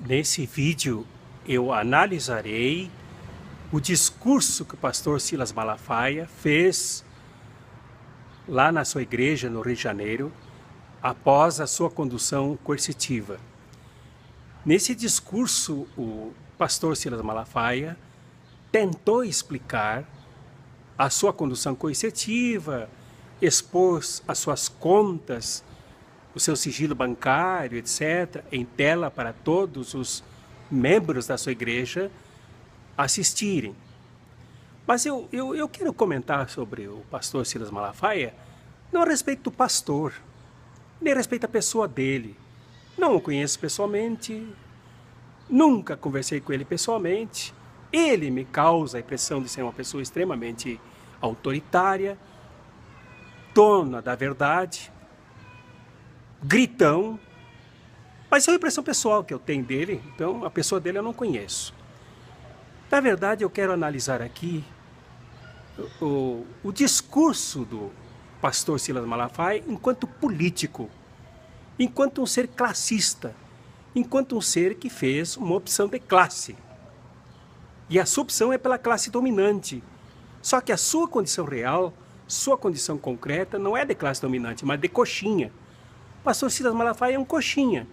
Nesse vídeo eu analisarei o discurso que o pastor Silas Malafaia fez lá na sua igreja no Rio de Janeiro, após a sua condução coercitiva. Nesse discurso, o pastor Silas Malafaia tentou explicar a sua condução coercitiva, expôs as suas contas, o seu sigilo bancário, etc., em tela para todos os membros da sua igreja assistirem. Mas eu quero comentar sobre o pastor Silas Malafaia, não a respeito do pastor, nem a respeito da pessoa dele. Não o conheço pessoalmente, nunca conversei com ele pessoalmente. Ele me causa a impressão de ser uma pessoa extremamente autoritária, dona da verdade, gritão, mas é uma impressão pessoal que eu tenho dele, então a pessoa dele eu não conheço. Na verdade, eu quero analisar aqui o discurso do pastor Silas Malafaia enquanto político, enquanto um ser classista, enquanto um ser que fez uma opção de classe. E a sua opção é pela classe dominante. Só que a sua condição real, sua condição concreta, não é de classe dominante, mas de coxinha. O pastor Silas Malafaia é um coxinha.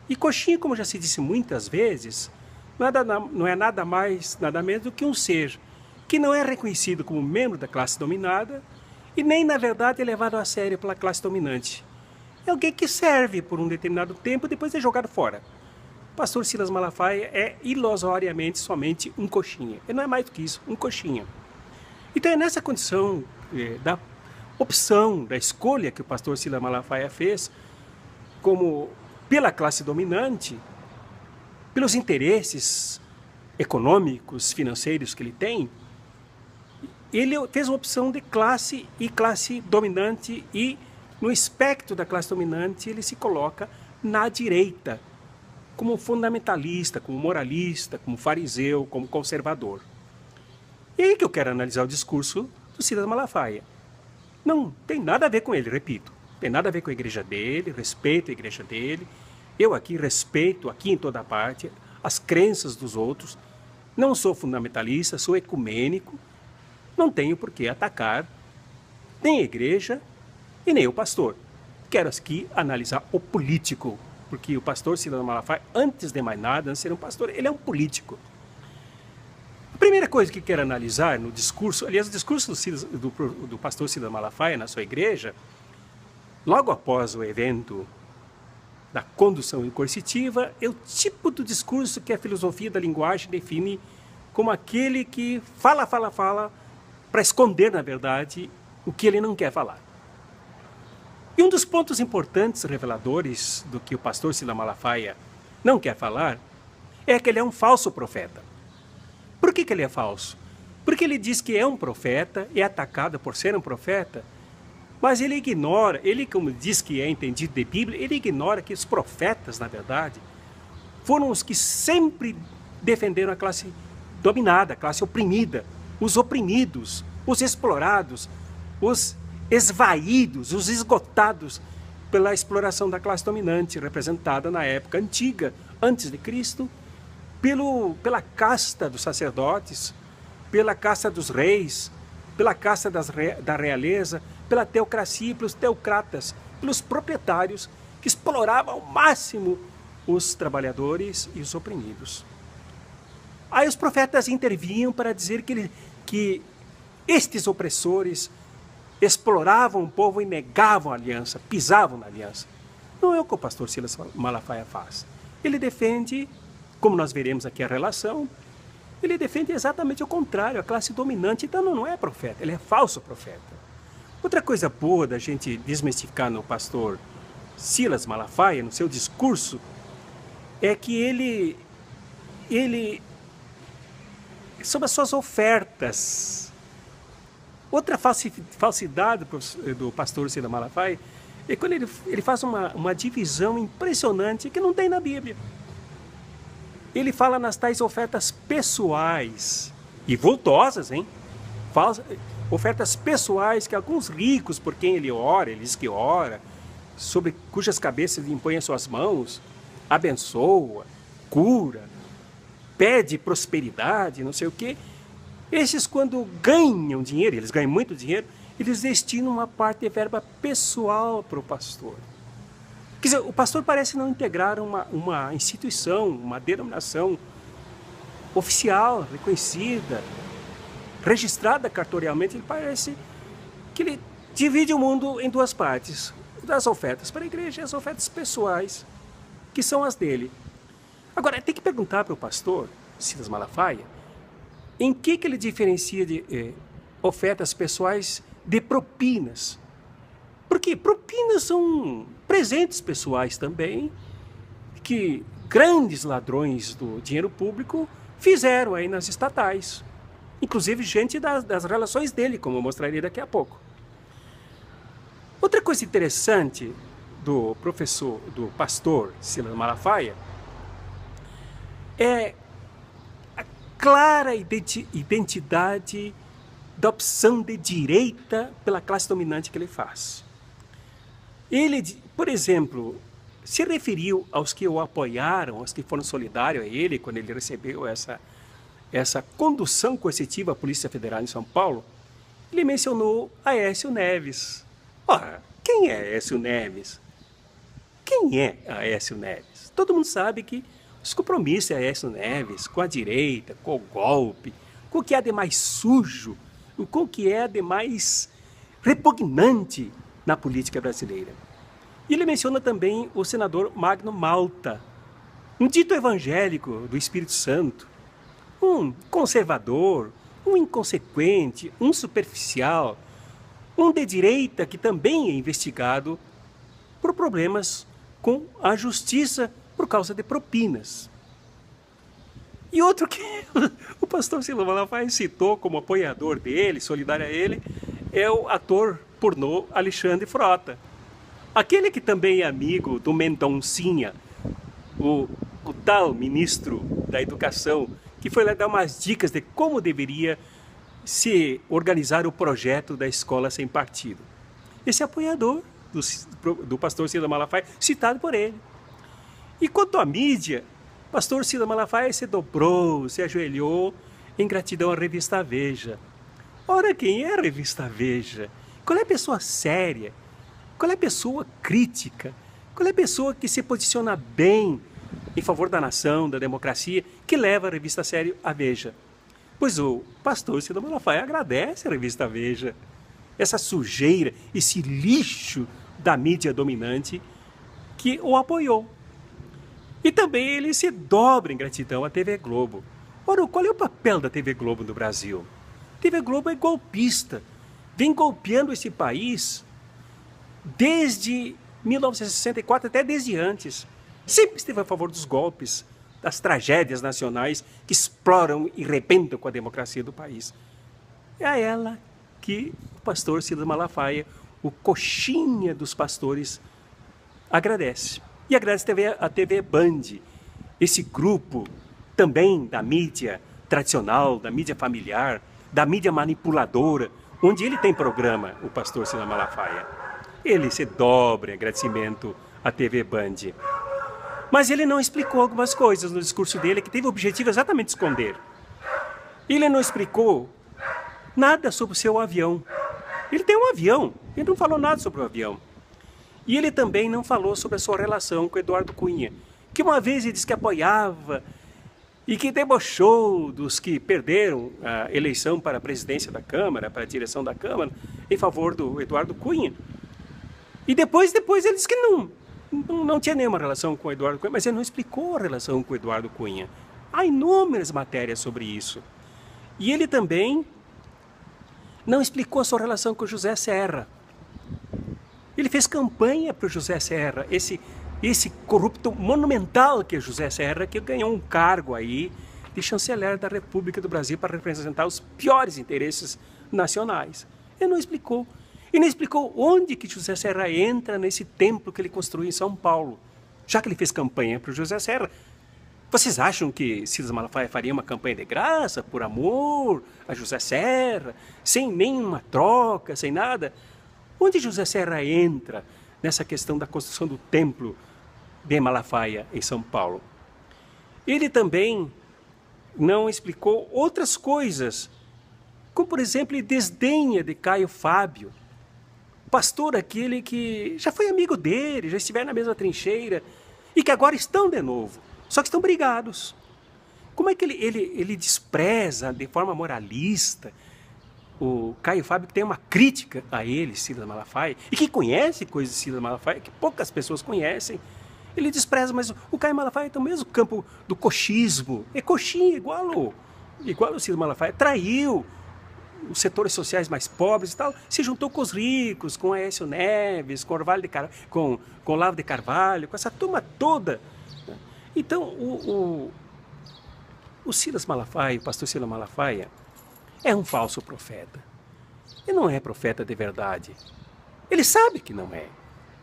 E coxinha, como já se disse muitas vezes, não é nada mais, nada menos do que um ser que não é reconhecido como membro da classe dominada e nem, na verdade, é levado a sério pela classe dominante. É alguém que serve por um determinado tempo e depois é jogado fora. O pastor Silas Malafaia é ilusoriamente somente um coxinha. Ele não é mais do que isso, um coxinha. Então é nessa condição da opção, da escolha que o pastor Silas Malafaia fez, como pela classe dominante, pelos interesses econômicos, financeiros que ele tem, ele fez uma opção de classe e classe dominante, e no espectro da classe dominante ele se coloca na direita, como fundamentalista, como moralista, como fariseu, como conservador. E aí que eu quero analisar o discurso do Silas Malafaia. Não tem nada a ver com ele, repito. Tem nada a ver com a igreja dele, respeito a igreja dele. Eu aqui respeito, aqui em toda parte, as crenças dos outros. Não sou fundamentalista, sou ecumênico. Não tenho por que atacar nem a igreja e nem o pastor. Quero aqui analisar o político, porque o pastor Silas Malafaia, antes de mais nada, antes de ser um pastor, ele é um político. A primeira coisa que quero analisar no discurso, aliás, o discurso do pastor Silas Malafaia na sua igreja, logo após o evento da condução coercitiva, é o tipo do discurso que a filosofia da linguagem define como aquele que fala para esconder, na verdade, o que ele não quer falar. E um dos pontos importantes reveladores do que o pastor Silas Malafaia não quer falar é que ele é um falso profeta. Por que ele é falso? Porque ele diz que é um profeta, é atacado por ser um profeta, mas ele ignora, ele como diz que é entendido de Bíblia, ele ignora que os profetas, na verdade, foram os que sempre defenderam a classe dominada, a classe oprimida, os oprimidos, os explorados, os esvaídos, os esgotados pela exploração da classe dominante, representada na época antiga, antes de Cristo, pela casta dos sacerdotes, pela casta dos reis, pela casta da realeza, pela teocracia, pelos teocratas, pelos proprietários que exploravam ao máximo os trabalhadores e os oprimidos. Aí os profetas intervinham para dizer que estes opressores exploravam o povo e negavam a aliança, pisavam na aliança. Não é o que o pastor Silas Malafaia faz. Ele defende, como nós veremos aqui a relação, ele defende exatamente o contrário, a classe dominante. Então não é profeta, ele é falso profeta. Outra coisa boa da gente desmistificar no pastor Silas Malafaia, no seu discurso, é que ele sobre as suas ofertas. Outra falsidade do pastor Silas Malafaia é quando ele faz uma divisão impressionante que não tem na Bíblia. Ele fala nas tais ofertas pessoais e vultosas, hein? Ofertas pessoais que alguns ricos, por quem ele ora, ele diz que ora, sobre cujas cabeças ele impõe as suas mãos, abençoa, cura, pede prosperidade, não sei o quê. Esses, quando ganham dinheiro, eles ganham muito dinheiro, eles destinam uma parte de verba pessoal para o pastor. Quer dizer, o pastor parece não integrar uma instituição, uma denominação oficial, reconhecida, registrada cartorialmente. Ele parece que ele divide o mundo em duas partes: das ofertas para a igreja e as ofertas pessoais, que são as dele. Agora, tem que perguntar para o pastor Silas Malafaia em que ele diferencia de ofertas pessoais de propinas. Porque propinas são presentes pessoais também, que grandes ladrões do dinheiro público fizeram aí nas estatais. Inclusive gente das relações dele, como eu mostrarei daqui a pouco. Outra coisa interessante do pastor Silas Malafaia é a clara identidade da opção de direita pela classe dominante que ele faz. Ele, por exemplo, se referiu aos que o apoiaram, aos que foram solidários a ele quando ele recebeu essa condução coercitiva à Polícia Federal em São Paulo. Ele mencionou Aécio Neves. Ora, quem é Aécio Neves? Quem é Aécio Neves? Todo mundo sabe que os compromissos de Aécio Neves com a direita, com o golpe, com o que há de mais sujo, com o que é de mais repugnante na política brasileira. E ele menciona também o senador Magno Malta, um dito evangélico do Espírito Santo, um conservador, um inconsequente, um superficial, um de direita que também é investigado por problemas com a justiça por causa de propinas. E outro que o pastor Silas Malafaia citou como apoiador dele, solidário a ele, é o ator pornô Alexandre Frota. Aquele que também é amigo do Mendoncinha, o tal ministro da Educação, que foi lá dar umas dicas de como deveria se organizar o projeto da escola sem partido. Esse apoiador do pastor Silas Malafaia, citado por ele. E quanto à mídia, o pastor Silas Malafaia se dobrou, se ajoelhou em gratidão à revista Veja. Ora, quem é a revista Veja? Qual é a pessoa séria? Qual é a pessoa crítica? Qual é a pessoa que se posiciona bem em favor da nação, da democracia, que leva a revista a sério, a Veja? Pois o pastor Silas Malafaia agradece a revista Veja, essa sujeira, esse lixo da mídia dominante que o apoiou. E também ele se dobra em gratidão à TV Globo. Ora, qual é o papel da TV Globo no Brasil? A TV Globo é golpista, vem golpeando esse país desde 1964, até desde antes. Sempre esteve a favor dos golpes, das tragédias nacionais que exploram e rebentam com a democracia do país. É a ela que o pastor Silas Malafaia, o coxinha dos pastores, agradece. E agradece a TV Band, esse grupo também da mídia tradicional, da mídia familiar, da mídia manipuladora, onde ele tem programa, o pastor Silas Malafaia. Ele se dobra em agradecimento à TV Band. Mas ele não explicou algumas coisas no discurso dele que teve o objetivo exatamente de esconder. Ele não explicou nada sobre o seu avião. Ele tem um avião, ele não falou nada sobre o avião. E ele também não falou sobre a sua relação com Eduardo Cunha, que uma vez ele disse que apoiava e que debochou dos que perderam a eleição para a presidência da Câmara, para a direção da Câmara, em favor do Eduardo Cunha. E depois ele disse que não tinha nenhuma relação com o Eduardo Cunha, mas ele não explicou a relação com o Eduardo Cunha. Há inúmeras matérias sobre isso. E ele também não explicou a sua relação com o José Serra. Ele fez campanha para o José Serra, esse corrupto monumental que é José Serra, que ganhou um cargo aí de chanceler da República do Brasil para representar os piores interesses nacionais. Ele não explicou. E não explicou onde que José Serra entra nesse templo que ele construiu em São Paulo. Já que ele fez campanha para o José Serra, vocês acham que Silas Malafaia faria uma campanha de graça, por amor a José Serra, sem nenhuma troca, sem nada? Onde José Serra entra nessa questão da construção do templo de Malafaia em São Paulo? Ele também não explicou outras coisas, como, por exemplo, ele desdenha de Caio Fábio, pastor aquele que já foi amigo dele, já estiveram na mesma trincheira, e que agora estão de novo, só que estão brigados. Como é que ele despreza de forma moralista o Caio Fábio, que tem uma crítica a ele, Silas Malafaia, e que conhece coisas de Silas Malafaia, que poucas pessoas conhecem. Ele despreza, mas o Caio Malafaia está no mesmo campo do coxismo. É coxinha, igual o Silas Malafaia. Traiu os setores sociais mais pobres e tal, se juntou com os ricos, com Aécio Neves, com Olavo de Carvalho, com essa turma toda. Então, o Silas Malafaia, o pastor Silas Malafaia, é um falso profeta. Ele não é profeta de verdade. Ele sabe que não é.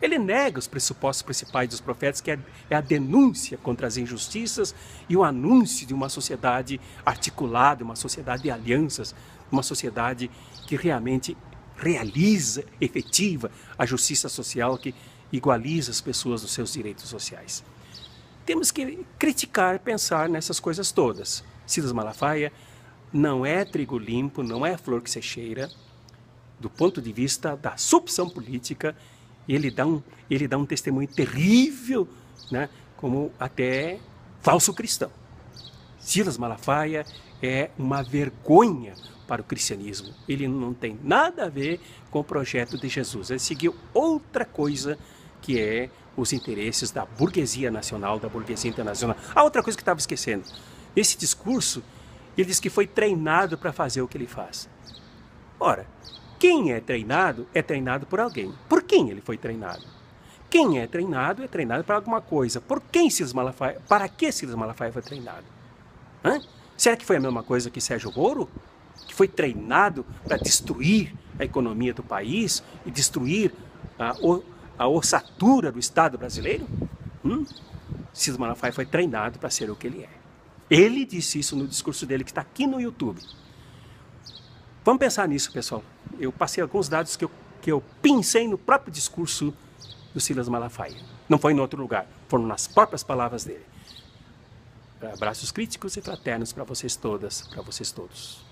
Ele nega os pressupostos principais dos profetas, que é a denúncia contra as injustiças e o anúncio de uma sociedade articulada, uma sociedade de alianças, uma sociedade que realmente realiza, efetiva, a justiça social, que igualiza as pessoas nos seus direitos sociais. Temos que criticar, pensar nessas coisas todas. Silas Malafaia não é trigo limpo, não é flor que se cheira, do ponto de vista da subção política. Ele dá um testemunho terrível, né, como até falso cristão. Silas Malafaia é uma vergonha para o cristianismo. Ele não tem nada a ver com o projeto de Jesus. Ele seguiu outra coisa, que é os interesses da burguesia nacional, da burguesia internacional. A outra coisa que eu estava esquecendo. Nesse discurso, ele diz que foi treinado para fazer o que ele faz. Ora, quem é treinado por alguém. Por quem ele foi treinado? Quem é treinado para alguma coisa. Por quem Silas Malafaia? Para que Silas Malafaia foi treinado? Será que foi a mesma coisa que Sérgio Moro? Que foi treinado para destruir a economia do país e destruir a ossatura do Estado brasileiro? Silas Malafaia foi treinado para ser o que ele é. Ele disse isso no discurso dele, que está aqui no YouTube. Vamos pensar nisso, pessoal. Eu passei alguns dados que eu pensei no próprio discurso do Silas Malafaia. Não foi em outro lugar, foram nas próprias palavras dele. Abraços críticos e fraternos para vocês todas, para vocês todos.